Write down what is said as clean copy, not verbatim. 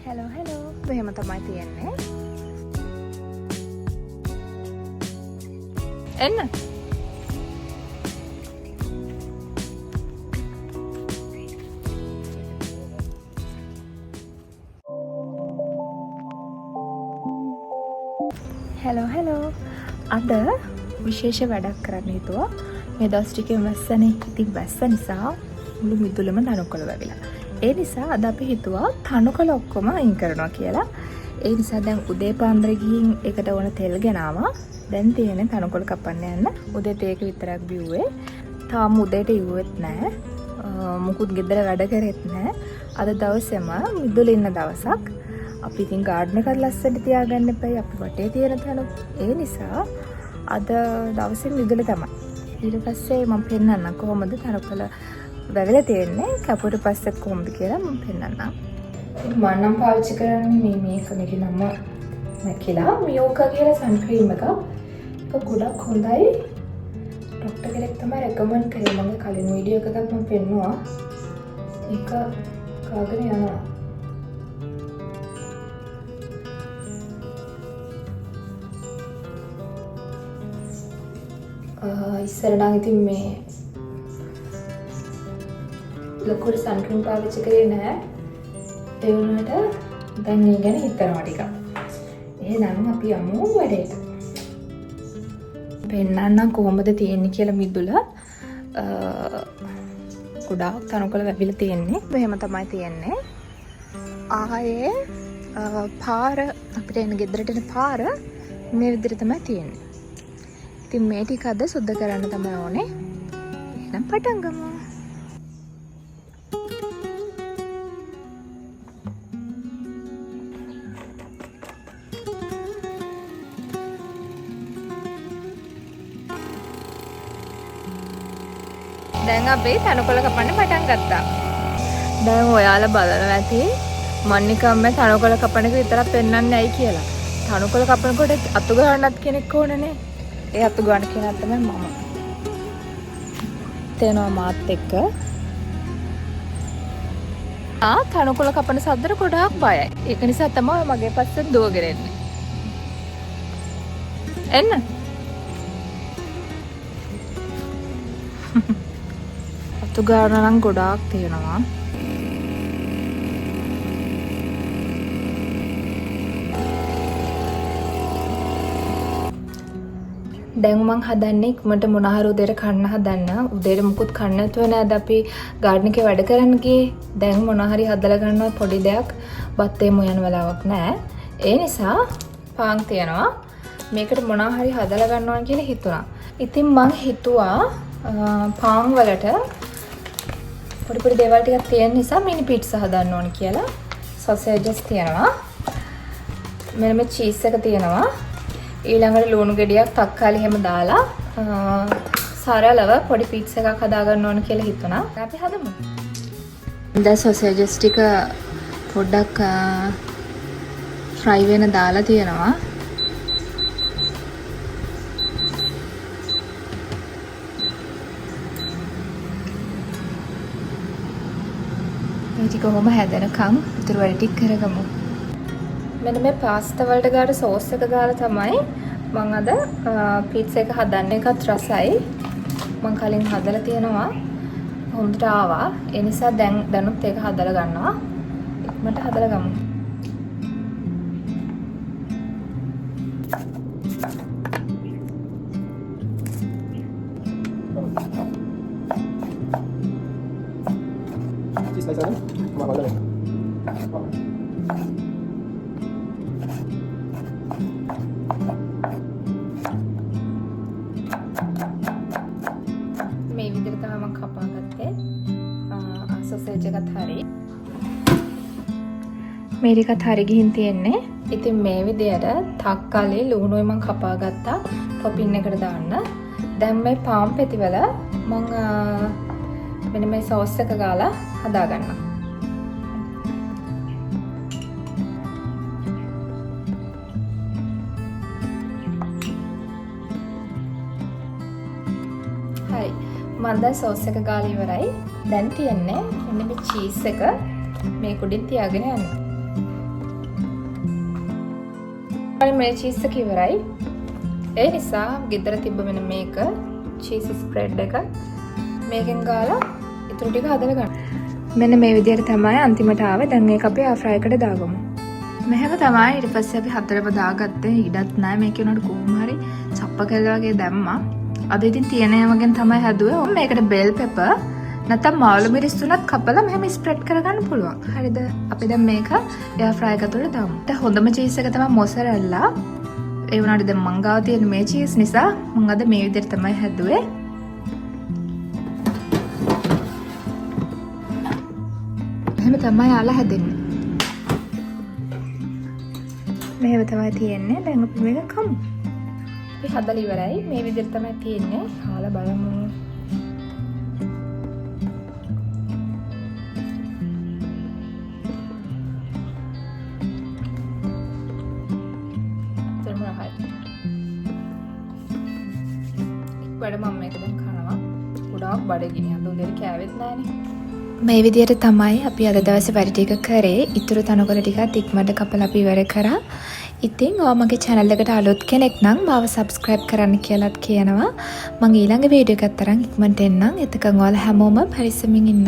Hello hello. එහෙම තමයි තියෙන්නේ. එන්න. hello hello. අද විශේෂ වැඩක් කරන්න හිතුවා. මේ දවස් ටිකේ වැස්සනේ. ඉතින් වැස්ස නිසා මුළු මිදුලම තනකොළ වැවිලා. ඒ නිසා අද අපි හිතුවා තනකොළ ඔක්කොම අයින් කරනවා කියලා. ඒ නිසා දැන් උදේ පාන්දර ගිහින් ඒකට ඕන තෙල් ගෙනාවා. දැන් තියෙන්නේ තනකොළ කපන්න යන්න. උදේට ඒක විතරක් බිව්වේ. තාම උදේට ඉවුවෙත් නැහැ. මුකුත් ගෙදර වැඩ කරෙත් නැහැ. අද දවසේම මිදුලේ ඉන්න දවසක්. අපි ඉතින් ගාඩන් එකත් ලස්සනට තියාගන්න එපයි. අපි වටේ තියෙන තන. ඒ නිසා අද දවසේ මිදුලේ තමයි. ඊට පස්සේ මම පෙන්නන්නම් කොහොමද තනකොළ වැවිලා තියෙන්නේ. කපුවට පස්සෙත් කොහොමද කියලා මම පෙන්නන්නම්. මම නම් පාවිච්චි කරන්නේ මේක මේකේ නම මැකිලා මියෝකා කියලා සන් ක්‍රීම් එකක්. ඒක ගොඩක් හොඳයි. ડોක්ටර් කෙනෙක් තමයි රෙකමන්ඩ් කරේ. මම කලින් වීඩියෝ එකකත් මම පෙන්නුවා. ඒක කාගෙන යනවා. ඉස්සර නම් ඉතින් මේ ලොකුට සන් ක්‍රීම් පාවිච්චි කරේ නැහැ. ඒ වුණාට දැන් මේ ගැන හිතනවා ටිකක්. එහෙනම් අපි යමු වැඩේට. පෙන්නන්නම් කොහොමද තියෙන්නේ කියලා මිදුල. ගොඩාක් තනකොළ වැවිලා තියෙන්නේ. මෙහෙම තමයි තියෙන්නේ. ආයේ පාර අපිට එන ගෙදරට එන පාර මේ විදිහට තමයි තියෙන්නේ. ඉතින් මේ ටික අද සුද්ධ කරන්න තමයි ඕනේ. එහෙනම් පටන් ගමු. දැන් අපි තනකොළ කපන්න පටන් ගත්තා. දැන් ඔයාලා බලනවා ඇති මම නිකම්ම තනකොළ කපන එක විතරක් පෙන්වන්නේ ඇයි කියලා. තනකොළ කපනකොට අතු ගන්නත් කෙනෙක් ඕනනේ. ඒ අතු ගන්න කෙනා තමයි මම. තේනවා මාත් එක්ක. තනකොළ කපන සද්දට ගොඩාක් බයයි. ඒක නිසා තමයි මගේ පස්සෙන් දුවගෙන එන්නේ. එන්න. අතු ගන්න නම් ගොඩාක් තියෙනවා. දැන් මං හදන්නේ ඉක්මනට මොන හරි උදේට කන්න හදන්න. උදේට මුකුත් කන්න නැතුව නේද අපි ගාඩන් එකේ වැඩ කරන්න ගියේ. දැන් මොන හරි හදලා ගන්නවා පොඩි දෙයක්. බත් එමු යන වෙලාවක් නැහැ. ඒ නිසා පාන් තියනවා. මේකට මොන හරි හදලා ගන්නවා කියලා හිතුණා. ඉතින් මං හිතුවා පාන් වලට පොඩි පොඩි දේවල් ටිකක් තියෙන නිසා මිනි පීට්සා හදන්න ඕන කියලා. සොසේජස් තියෙනවා. මෙන්න මේ චීස් එක තියෙනවා. ඊළඟට ලුණු ගෙඩියක් තක්කාලි හැම දාලා සරලව පොඩි පීට්සා එකක් හදා ගන්න ඕන කියලා හිතුණා. අපි හදමු. දැන් සොසේජස් ටික පොඩ්ඩක් ෆ්‍රයි වෙන දාලා තියෙනවා. මේක කොහොම හැදෙනකම් උතුරු වැඩ ටික කරගමු. මෙන්න මේ පාස්තා වලට ගාන සෝස් එක දාලා තමයි මම අද පීට්සා එක හදන්නේ. එකත් රසයි. මම කලින් හදලා තියෙනවා. හොඳට ආවා. ඒ නිසා දැනුත් ඒක හදලා ගන්නවා. ඉක්මනට හදලා ගමු. මේ විදිහට තමයි මම කපා ගත්තේ. සොසේජ් එකත් හරි. මේ ටිකත් හරි ගිහින් තියෙන්නේ. ඉතින් මේ විදිහට තක්කාලි ලුණුයි මම කපා ගත්තා ටොපින් එකට දාන්න. දැන් මේ පාන් පෙතිවල මම මෙන්න මේ සෝස් එක ගාලා හදා ගන්නවා. හරි. මම දැන් සෝස් එක ගාලා ඉවරයි. දැන් තියන්නේ මෙන්න මේ චීස් එක මේ කුඩින් තියාගෙන යන්න. මේ චීස් එක ඉවරයි. ඒ නිසා ගෙදර තිබ්බ මෙන්න මේක චීස් ස්ප්‍රෙඩ් එක මේකෙන් ගාලා ඉතුරු ටික හදලා ගන්න. මෙන්න මේ විදිහට තමයි අන්තිමට ආවේ. දැන් මේක අපි ආ ෆ්‍රයි එකට දාගමු. මෙහෙම තමයි ඊට පස්සේ අපි හතරම දාගත්තේ. ඉඩත් නැහැ මේක උනට කොහොම හරි චප්ප කළා වගේ දැම්මා. අද ඉතින් තියෙන ඒවාගෙන් තමයි හැදුවේ. ඔන්න මේකට බෙල් පෙපර් නැත්නම් මාළු මිරිස් තුනක් කපලා මෙහෙම ස්ප්‍රෙඩ් කරගන්න පුළුවන්. හරිද? අපි දැන් මේක එයා ෆ්‍රයි එක තුළ දාමු. දැන් හොඳම චීස් එක තමයි මොසරෙල්ලා. ඒ වුණාට දැන් මං ගාව තියෙන මේ චීස් නිසා මං අද මේ විදිහට තමයි හැදුවේ. එහෙම තමයි යාලා හැදෙන්නේ. මෙහෙම තමයි තියෙන්නේ. දැන් අපි මේක කමු. අපි හදලා ඉවරයි. මේ විදිහට තමයි තියෙන්නේ. කාලා බලමු. වැඩ මම මේක දැන් කනවා. ගොඩාක් බඩගිනි. අද උදේට කෑවෙත් නැහනේ. මේ විදිහට තමයි අපි අද දවසේ වැඩ ටික කරේ. ඉතුරු තනකොළ ටිකත් ඉක්මනට කපලා අපි ඉවර කරා. ඉතින් ඔයා මගේ channel එකට අලුත් කෙනෙක් නම් මාව subscribe කරන්න කියලාත් කියනවා. මම ඊළඟ වීඩියෝ එකත් තරම් ඉක්මනට එන්නම්. එතකන් ඔයාලා හැමෝම පරිස්සමින් ඉන්න.